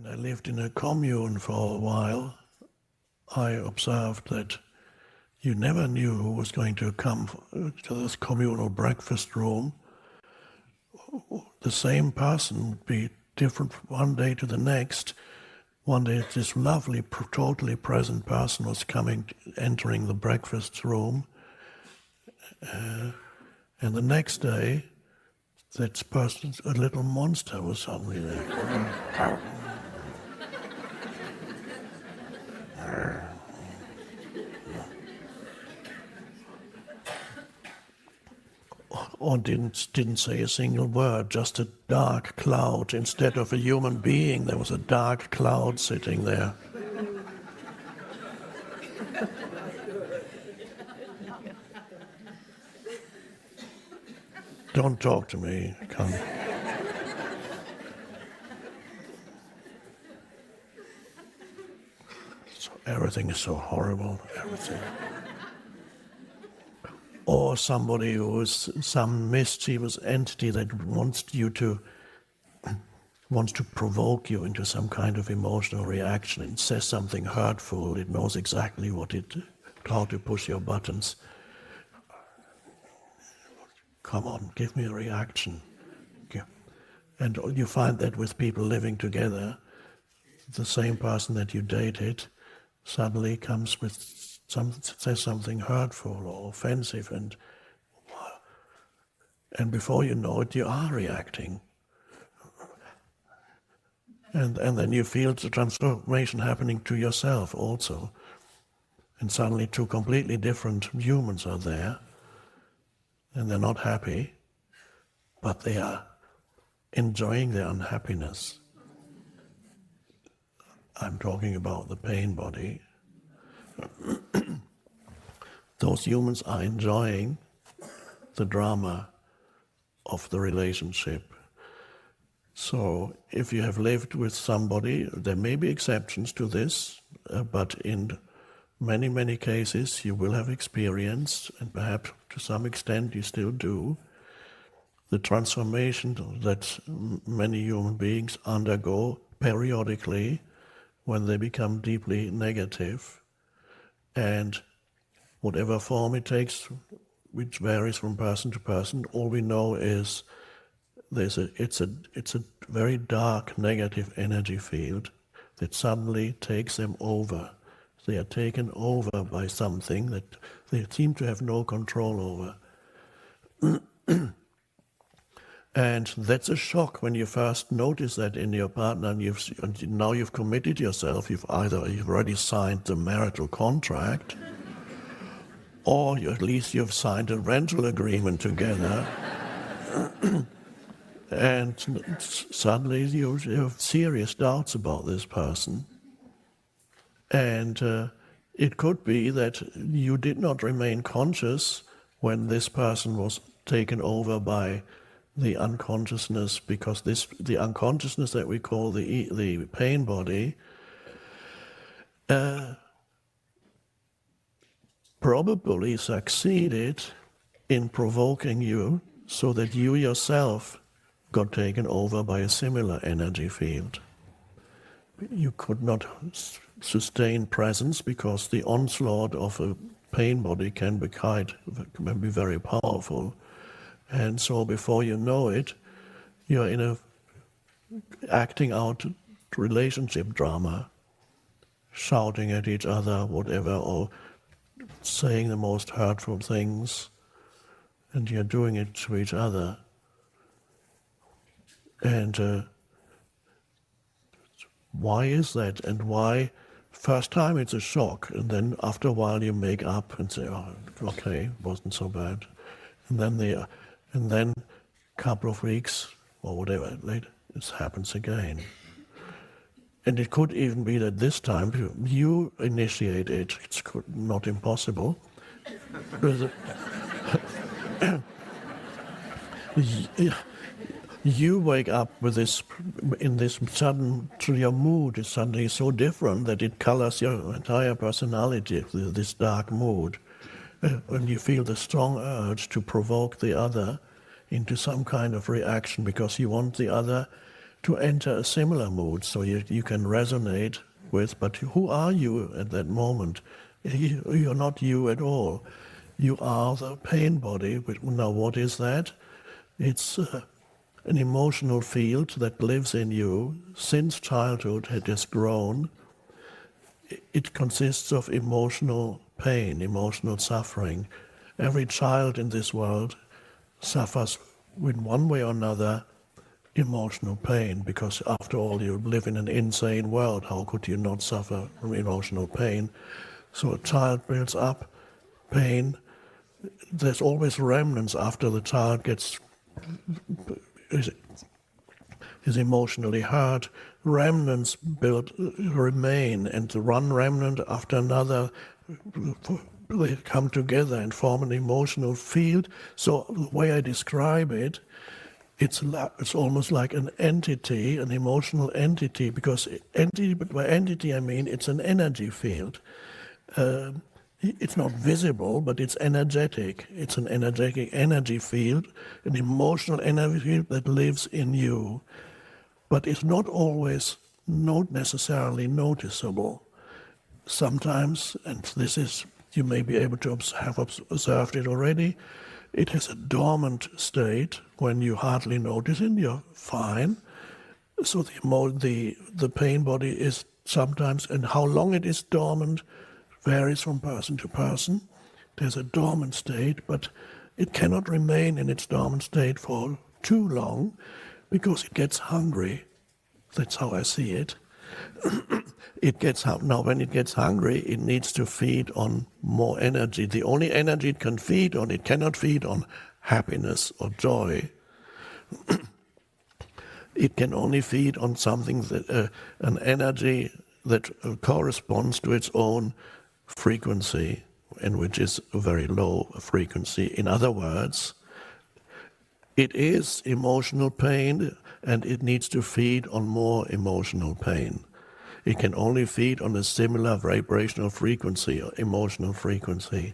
When I lived in a commune for a while, I observed that you never knew who was going to come to this communal breakfast room. The same person would be different from one day to the next. One day this lovely, totally present person was entering the breakfast room. And the next day, that person, a little monster was suddenly there. Or didn't say a single word, just a dark cloud. Instead of a human being, there was a dark cloud sitting there. Don't talk to me, come. So everything is so horrible, everything. Or somebody who is some mischievous entity that wants to provoke you into some kind of emotional reaction. It says something hurtful. It knows exactly how to push your buttons. Come on, give me a reaction. And you find that with people living together, the same person that you dated suddenly comes with says something hurtful or offensive, and before you know it, you are reacting. And then you feel the transformation happening to yourself also. And suddenly two completely different humans are there, and they're not happy, but they are enjoying their unhappiness. I'm talking about the pain body. Those humans are enjoying the drama of the relationship. So if you have lived with somebody, there may be exceptions to this, but in many, many cases you will have experienced, and perhaps to some extent you still do, the transformation that many human beings undergo periodically when they become deeply negative. And whatever form it takes, which varies from person to person, all we know is it's a very dark negative energy field that suddenly takes them over. They are taken over by something that they seem to have no control over. And that's a shock when you first notice that in your partner, and now you've committed yourself. You've already signed the marital contract, or at least you've signed a rental agreement together, and suddenly you have serious doubts about this person. And it could be that you did not remain conscious when this person was taken over by the unconsciousness, because the unconsciousness that we call the pain body probably succeeded in provoking you so that you yourself got taken over by a similar energy field. You could not sustain presence because the onslaught of a pain body can be very powerful. And so before you know it, you're acting out relationship drama, shouting at each other, whatever, or saying the most hurtful things, and you're doing it to each other. And why is that? And why? First time it's a shock, and then after a while you make up and say, oh, okay, it wasn't so bad. And then a couple of weeks or whatever later, it happens again. And it could even be that this time you initiate it. It's not impossible. You wake up with your mood is suddenly so different that it colors your entire personality, this dark mood. When you feel the strong urge to provoke the other into some kind of reaction because you want the other to enter a similar mood, so you can resonate with, but who are you at that moment? You're not you at all. You are the pain body. Now what is that? It's an emotional field that lives in you since childhood. It has grown. It consists of emotional pain, emotional suffering. Every child in this world suffers in one way or another emotional pain, because after all you live in an insane world. How could you not suffer from emotional pain? So a child builds up pain. There's always remnants after the child is emotionally hurt. Remnants remain, and the one remnant after another, they come together and form an emotional field. So the way I describe it, it's almost like an entity, an emotional entity, because by entity I mean it's an energy field. It's not visible, but it's energetic. It's an energetic energy field, an emotional energy field that lives in you. But it's not always not necessarily noticeable. Sometimes, and this is, you may be able to have observed it already, it has a dormant state when you hardly notice it, you're fine. So the pain body is sometimes, and how long it is dormant varies from person to person. There's a dormant state, but it cannot remain in its dormant state for too long, because it gets hungry. That's how I see it. Now when it gets hungry, it needs to feed on more energy. The only energy it can feed on, it cannot feed on happiness or joy. It can only feed on something that an energy that corresponds to its own frequency, and which is a very low frequency. In other words, it is emotional pain, and it needs to feed on more emotional pain. It can only feed on a similar vibrational frequency or emotional frequency.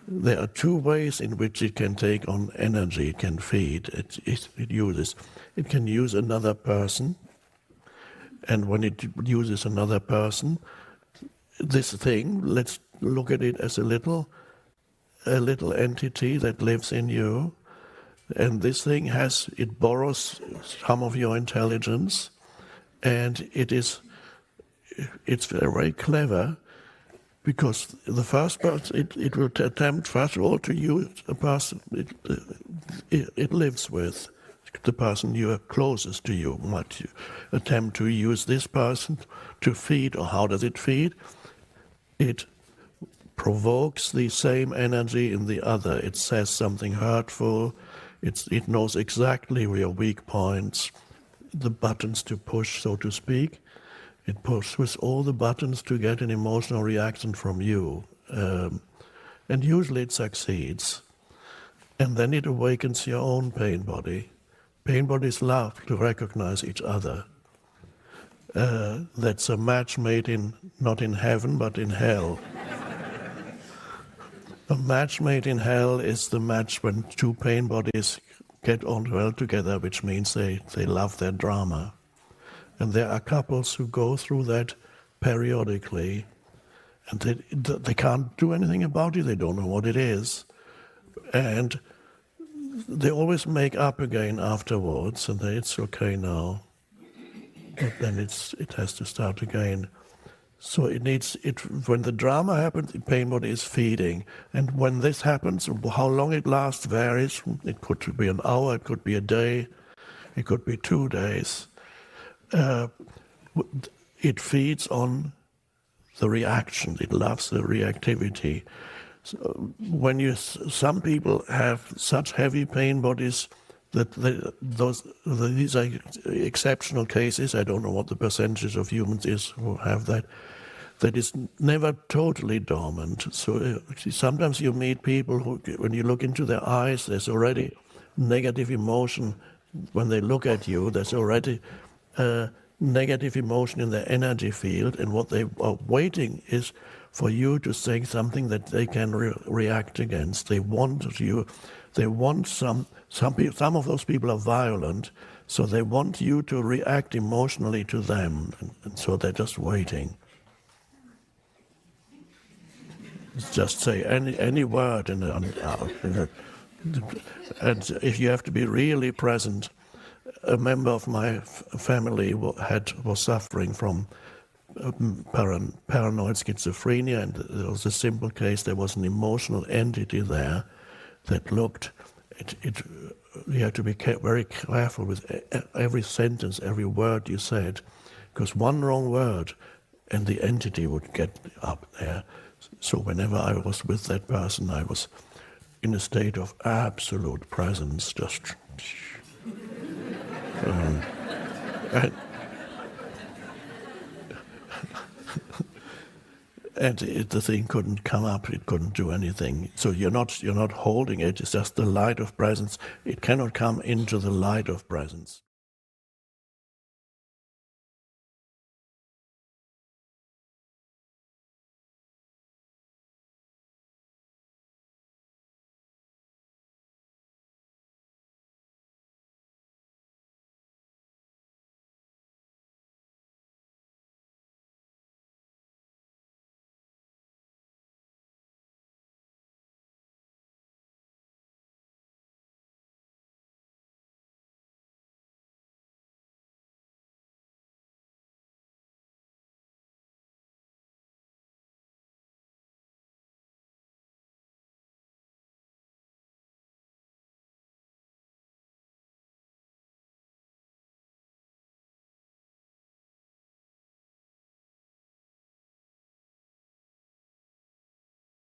There are two ways in which it can take on energy. It can feed. It can use another person, and when it uses another person, this thing, let's look at it as a little entity that lives in you. And this thing it borrows some of your intelligence, and it's very clever, because the first person, it will attempt first of all to use a person it lives with. The person you are closest to you might attempt to use this person to feed. Or how does it feed? It provokes the same energy in the other. It says something hurtful. It knows exactly your weak points, the buttons to push, so to speak. It pushes all the buttons to get an emotional reaction from you. And usually it succeeds. And then it awakens your own pain body. Pain bodies love to recognize each other. That's a match made not in heaven, but in hell. A match made in hell is the match when two pain bodies get on well together, which means they love their drama. And there are couples who go through that periodically, and they can't do anything about it. They don't know what it is. And they always make up again afterwards, and it's okay now. But then it has to start again. So when the drama happens, the pain body is feeding. And when this happens, how long it lasts varies. It could be an hour, it could be a day, it could be 2 days. It feeds on the reaction. It loves the reactivity. So some people have such heavy pain bodies that these are exceptional cases. I don't know what the percentage of humans is who have that. That is never totally dormant. So sometimes you meet people who, when you look into their eyes, there's already negative emotion. When they look at you, there's already negative emotion in their energy field, and what they are waiting is for you to say something that they can react against. They want you. They want some of those people are violent, So they want you to react emotionally to them, and so they're just waiting. Just say any word and if you have to be really present. A member of my family was suffering from paranoid schizophrenia, and it was a simple case. There was an emotional entity there that looked. You have to be very careful with every sentence, every word you said, because one wrong word and the entity would get up there. So whenever I was with that person, I was in a state of absolute presence, just... and the thing couldn't come up, it couldn't do anything. So you're not holding it, it's just the light of presence. It cannot come into the light of presence.